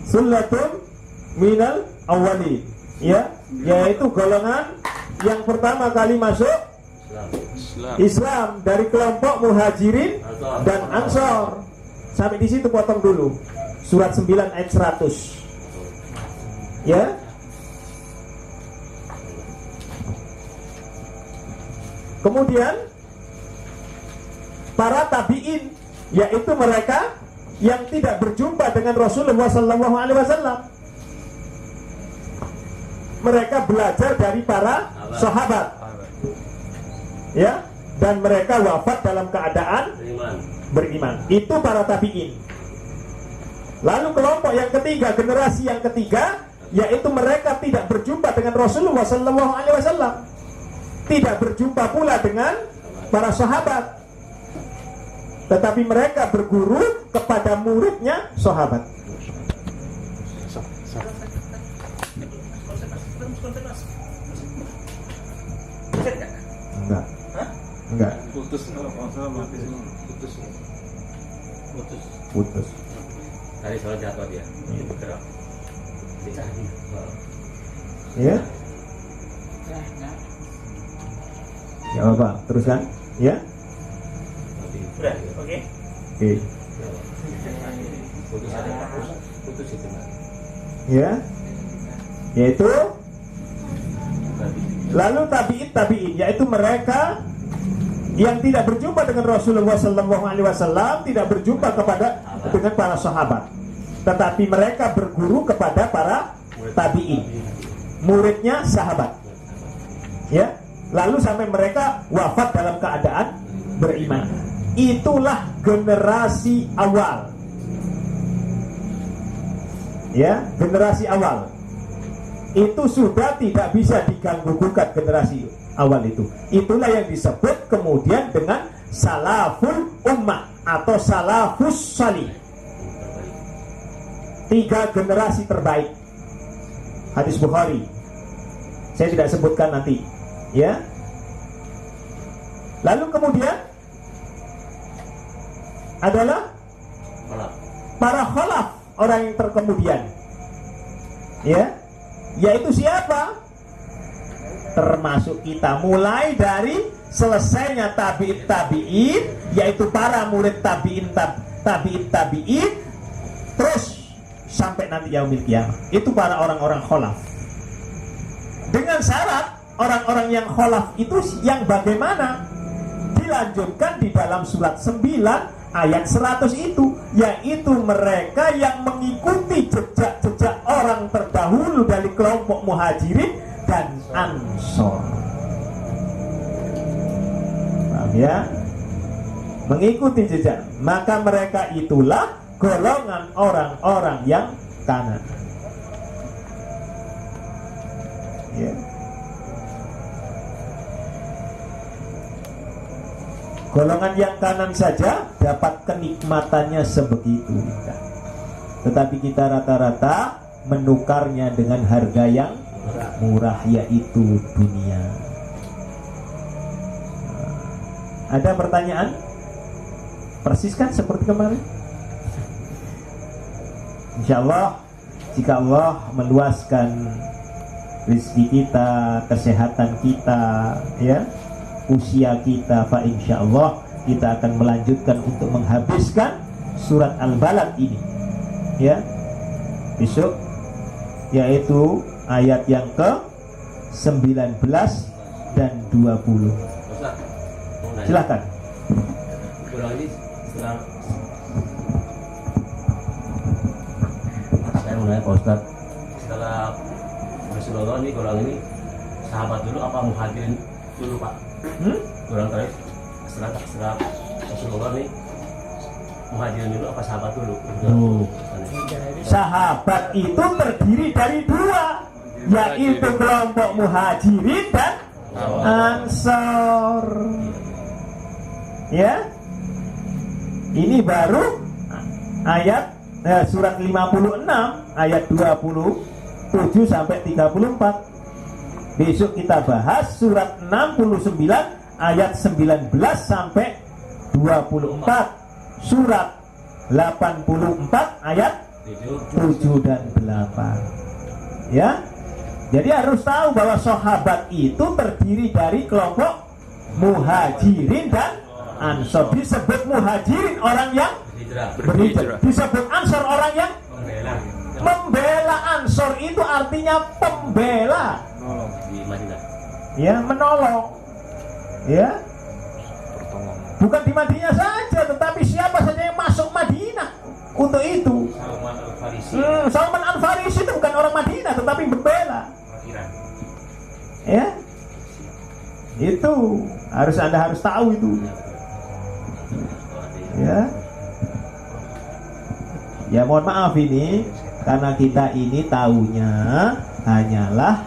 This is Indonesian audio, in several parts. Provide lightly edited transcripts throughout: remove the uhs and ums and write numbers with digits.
Sullatun minal awwalin, ya, yaitu golongan yang pertama kali masuk Islam dari kelompok Muhajirin dan Ansor. Sampai di situ potong dulu. Surat 9 ayat 100. Ya. Kemudian para tabi'in, yaitu mereka yang tidak berjumpa dengan Rasulullah SAW. Mereka belajar dari para sahabat, ya, dan mereka wafat dalam keadaan beriman. Itu para tabi'in. Lalu kelompok yang ketiga, generasi yang ketiga, yaitu mereka tidak berjumpa dengan Rasulullah SAW, tidak berjumpa pula dengan para sahabat, tetapi mereka berguru kepada muridnya sahabat. Enggak. Putus. Tadi soal jatuh dia, itu bergerak. Ya. Ya apa? Teruskan. Ya. Sudah, oke. Oke. Putus itu. Ya. Yaitu lalu tabi'in, yaitu mereka yang tidak berjumpa dengan Rasulullah SAW, tidak berjumpa dengan para sahabat, tetapi mereka berguru kepada para tabi'in, muridnya sahabat, ya. Lalu sampai mereka wafat dalam keadaan beriman. Itulah generasi awal, ya, generasi awal. Itu sudah tidak bisa diganggu gugat generasi awal itu. Itulah yang disebut kemudian dengan salaful ummah atau salafus salih. 3 generasi terbaik. Hadis Bukhari. Saya tidak sebutkan nanti, ya. Lalu kemudian adalah para khalaf, orang yang terkemudian, ya. Yaitu siapa? Termasuk kita, mulai dari selesainya tabi'in, yaitu para murid tabi'in, terus sampai nanti yaumil qiyamah. Itu para orang-orang khalaf. Dengan syarat orang-orang yang khalaf itu yang bagaimana? Dilanjutkan di dalam surat 9 ayat 100 itu, yaitu mereka yang mengikuti jejak-jejak orang terdahulu dari kelompok Muhajirin dan Ansor. Paham ya? Mengikuti jejak, maka mereka itulah golongan orang-orang yang kanan. Ya. Golongan yang kanan saja dapat kenikmatannya sebegitu indah. Tetapi kita rata-rata menukarnya dengan harga yang murah, yaitu dunia. Ada pertanyaan? Persis kan seperti kemarin? Insya Allah, jika Allah meluaskan rezeki kita, kesehatan kita, ya, usia kita, fa insyaallah kita akan melanjutkan untuk menghabiskan surat Al-Balad ini, ya, besok, yaitu ayat yang ke 19 dan 20. Silakan. Saya mau nanya Pak Ustadz, setelah Rasulullah ini, golongan ini sahabat dulu apa muhajirin dulu Pak? Kurang terus setelah Rasulullah nih muhajirin dulu apa sahabat dulu? Sahabat itu terdiri dari 2, yaitu kelompok Muhajirin dan Ansor. Ya, ini baru ayat surat 56 ayat 27 sampai 34. Besok kita bahas surat 69 ayat 19 sampai 24, surat 84 ayat 7 dan 8. Ya. Jadi harus tahu bahwa sahabat itu terdiri dari kelompok muhajirin dan ansor. Disebut muhajirin orang yang berhijrah. Disebut ansor orang yang membela. Ansor itu artinya pembela. Ya, menolong. Ya. Bukan di Madinah saja, tetapi siapa saja yang masuk Madinah untuk itu. Salman Al-Farisi itu bukan orang Madinah, tetapi membela. Ya, itu Anda harus tahu itu. Ya, mohon maaf ini karena kita ini tahunya hanyalah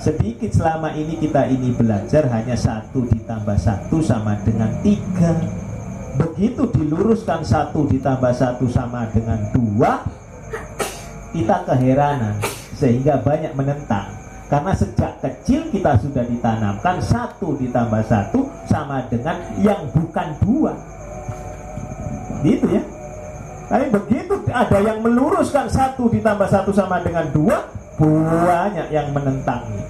sedikit. Selama ini kita ini belajar hanya 1 ditambah 1 sama dengan 3. Begitu diluruskan 1 ditambah 1 sama dengan 2, kita keheranan sehingga banyak menentang. Karena sejak kecil kita sudah ditanamkan 1 ditambah 1 sama dengan yang bukan 2. Gitu ya. Tapi begitu ada yang meluruskan 1 ditambah 1 sama dengan 2, banyak yang menentangnya.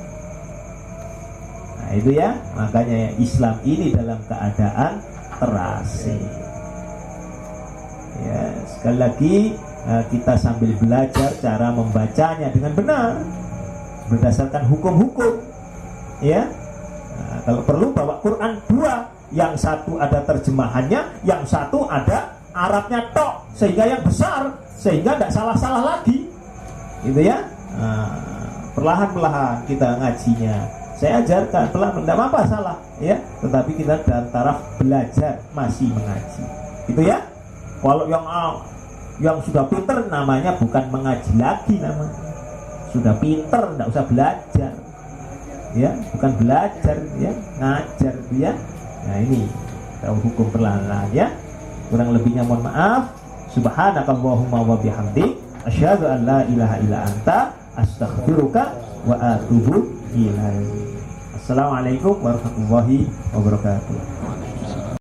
Nah itu ya, makanya Islam ini dalam keadaan terasing. Ya, sekali lagi kita sambil belajar cara membacanya dengan benar berdasarkan hukum-hukum. Ya, kalau perlu bawa Quran 2, yang 1 ada terjemahannya, yang 1 ada Arabnya tok, sehingga yang besar, sehingga tidak salah-salah lagi. Gitu ya. Perlahan-lahan kita ngajinya. Saya ajarkan pelan, tidak apa-apa salah, ya. Tetapi kita dalam taraf belajar masih mengaji. Gitu ya. Kalau yang sudah pinter namanya bukan mengaji lagi namanya. Sudah pinter, tidak usah belajar. Ya, bukan belajar, ya, ngajar dia. Nah ini tahu hukum perlahan-lahan ya. Kurang lebihnya mohon maaf. Subhanakallahumma wa bihamdik, asyhadu an la ilaha illa anta, astaghfiruka wa atubu ilaik. Assalamualaikum warahmatullahi wabarakatuh.